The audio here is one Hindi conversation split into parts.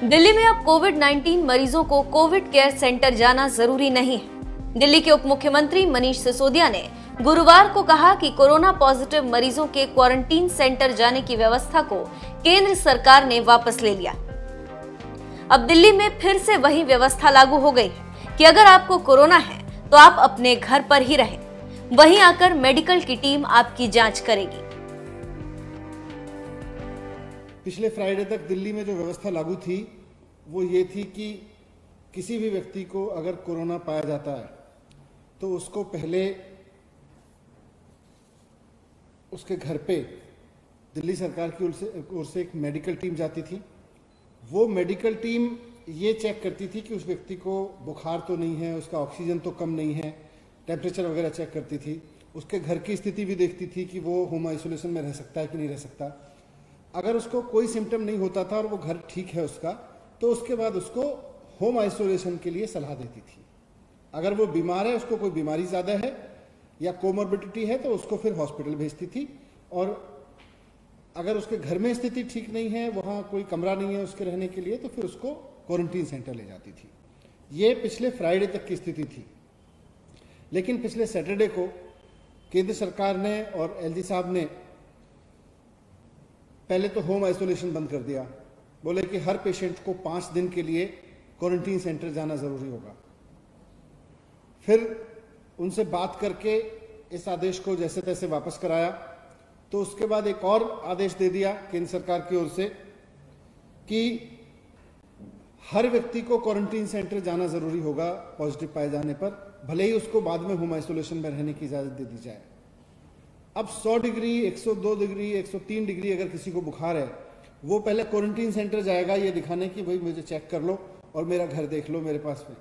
दिल्ली में अब कोविड-19 मरीजों को कोविड केयर सेंटर जाना जरूरी नहीं है। दिल्ली के उप मुख्यमंत्री मनीष सिसोदिया ने गुरुवार को कहा कि कोरोना पॉजिटिव मरीजों के क्वारंटीन सेंटर जाने की व्यवस्था को केंद्र सरकार ने वापस ले लिया। अब दिल्ली में फिर से वही व्यवस्था लागू हो गई कि अगर आपको कोरोना है तो आप अपने घर पर ही रहें, वहीं आकर मेडिकल की टीम आपकी जांच करेगी। पिछले फ्राइडे तक दिल्ली में जो व्यवस्था लागू थी वो ये थी कि किसी भी व्यक्ति को अगर कोरोना पाया जाता है तो उसको पहले उसके घर पे दिल्ली सरकार की ओर से एक मेडिकल टीम जाती थी। वो मेडिकल टीम ये चेक करती थी कि उस व्यक्ति को बुखार तो नहीं है, उसका ऑक्सीजन तो कम नहीं है, टेम्परेचर वगैरह चेक करती थी। उसके घर की स्थिति भी देखती थी कि वो होम आइसोलेशन में रह सकता है कि नहीं रह सकता। अगर उसको कोई सिम्टम नहीं होता था और वो घर ठीक है उसका, तो उसके बाद उसको होम आइसोलेशन के लिए सलाह देती थी। अगर वो बीमार है, उसको कोई बीमारी ज़्यादा है या कोमोर्बिडिटी है, तो उसको फिर हॉस्पिटल भेजती थी। और अगर उसके घर में स्थिति ठीक नहीं है, वहाँ कोई कमरा नहीं है उसके रहने के लिए, तो फिर उसको क्वारंटीन सेंटर ले जाती थी। ये पिछले फ्राइडे तक की स्थिति थी। लेकिन पिछले सैटरडे को केंद्र सरकार ने और एलजी साहब ने पहले तो होम आइसोलेशन बंद कर दिया। बोले कि हर पेशेंट को 5 दिन के लिए क्वारंटीन सेंटर जाना जरूरी होगा। फिर उनसे बात करके इस आदेश को जैसे तैसे वापस कराया। तो उसके बाद एक और आदेश दे दिया केंद्र सरकार की ओर से कि हर व्यक्ति को क्वारंटीन सेंटर जाना जरूरी होगा पॉजिटिव पाए जाने पर, भले ही उसको बाद में होम आइसोलेशन में रहने की इजाजत दे दी जाए। अब 100 डिग्री, 102 डिग्री, 103 डिग्री अगर किसी को बुखार है, वो पहले क्वारंटीन सेंटर जाएगा ये दिखाने की भाई मुझे चेक कर लो और मेरा घर देख लो मेरे पास में।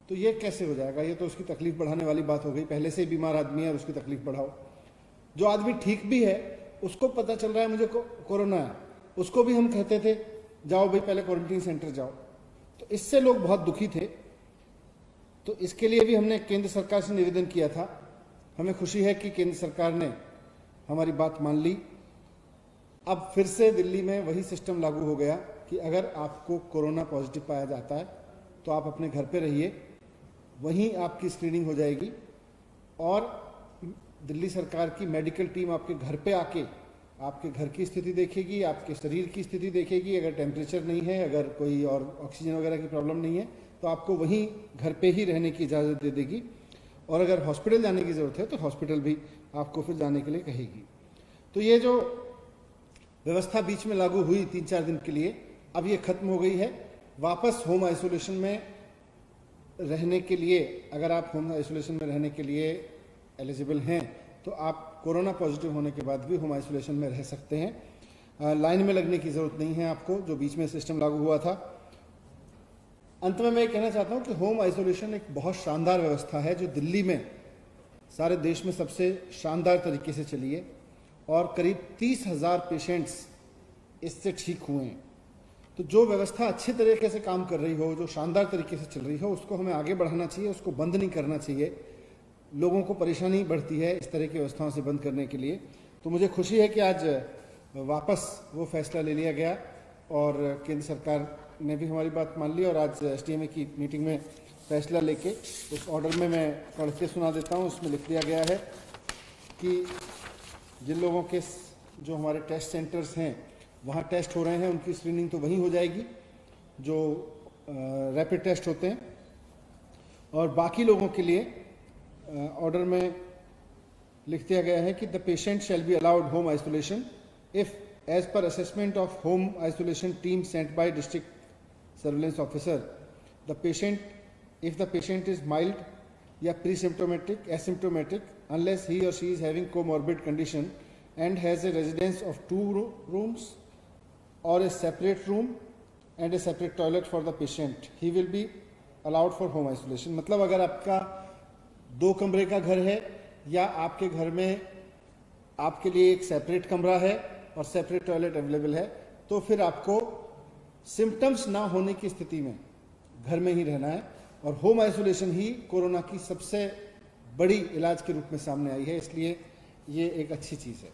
तो ये कैसे हो जाएगा? ये तो उसकी तकलीफ बढ़ाने वाली बात हो गई। पहले से ही बीमार आदमी है और उसकी तकलीफ बढ़ाओ। जो आदमी ठीक भी है, उसको पता चल रहा है मुझे कोरोना है, उसको भी हम कहते थे जाओ भाई पहले क्वारंटीन सेंटर जाओ। तो इससे लोग बहुत दुखी थे। तो इसके लिए भी हमने केंद्र सरकार से निवेदन किया था। हमें खुशी है कि केंद्र सरकार ने हमारी बात मान ली। अब फिर से दिल्ली में वही सिस्टम लागू हो गया कि अगर आपको कोरोना पॉजिटिव पाया जाता है तो आप अपने घर पे रहिए, वहीं आपकी स्क्रीनिंग हो जाएगी और दिल्ली सरकार की मेडिकल टीम आपके घर पे आके आपके घर की स्थिति देखेगी, आपके शरीर की स्थिति देखेगी। अगर टेम्परेचर नहीं है, अगर कोई और ऑक्सीजन वगैरह की प्रॉब्लम नहीं है, तो आपको वहीं घर पे ही रहने की इजाज़त दे देगी। और अगर हॉस्पिटल जाने की ज़रूरत है तो हॉस्पिटल भी आपको फिर जाने के लिए कहेगी। तो ये जो व्यवस्था बीच में लागू हुई 3-4 दिन के लिए, अब ये खत्म हो गई है। वापस होम आइसोलेशन में रहने के लिए, अगर आप होम आइसोलेशन में रहने के लिए एलिजिबल हैं तो आप कोरोना पॉजिटिव होने के बाद भी होम आइसोलेशन में रह सकते हैं। लाइन में लगने की ज़रूरत नहीं है आपको, जो बीच में सिस्टम लागू हुआ था। अंत में मैं ये कहना चाहता हूँ कि होम आइसोलेशन एक बहुत शानदार व्यवस्था है जो दिल्ली में सारे देश में सबसे शानदार तरीके से चली है और करीब 30,000 पेशेंट्स इससे ठीक हुए हैं। तो जो व्यवस्था अच्छे तरीके से काम कर रही हो, जो शानदार तरीके से चल रही हो, उसको हमें आगे बढ़ाना चाहिए, उसको बंद नहीं करना चाहिए। लोगों को परेशानी बढ़ती है इस तरह की व्यवस्थाओं से बंद करने के लिए। तो मुझे खुशी है कि आज वापस वो फैसला ले लिया गया और केंद्र सरकार ने भी हमारी बात मान ली। और आज एसटीएमए की मीटिंग में फैसला लेके उस ऑर्डर में मैं पढ़ के सुना देता हूँ। उसमें लिख दिया गया है कि जिन लोगों के जो हमारे टेस्ट सेंटर्स हैं वहाँ टेस्ट हो रहे हैं, उनकी स्क्रीनिंग तो वहीं हो जाएगी जो रैपिड टेस्ट होते हैं। और बाकी लोगों के लिए ऑर्डर में लिख दिया गया है कि the patient shall be allowed home isolation if as per assessment of home isolation team sent by district surveillance officer the patient, if the patient is mild या pre-symptomatic, asymptomatic, unless he or she is having comorbid condition and has a residence of 2 rooms or a separate room and a separate toilet for the patient, he will be allowed for home isolation। मतलब अगर आपका 2 कमरे का घर है या आपके घर में आपके लिए एक सेपरेट कमरा है और सेपरेट टॉयलेट अवेलेबल है, तो फिर आपको सिम्टम्स ना होने की स्थिति में घर में ही रहना है। और होम आइसोलेशन ही कोरोना की सबसे बड़ी इलाज के रूप में सामने आई है, इसलिए ये एक अच्छी चीज़ है।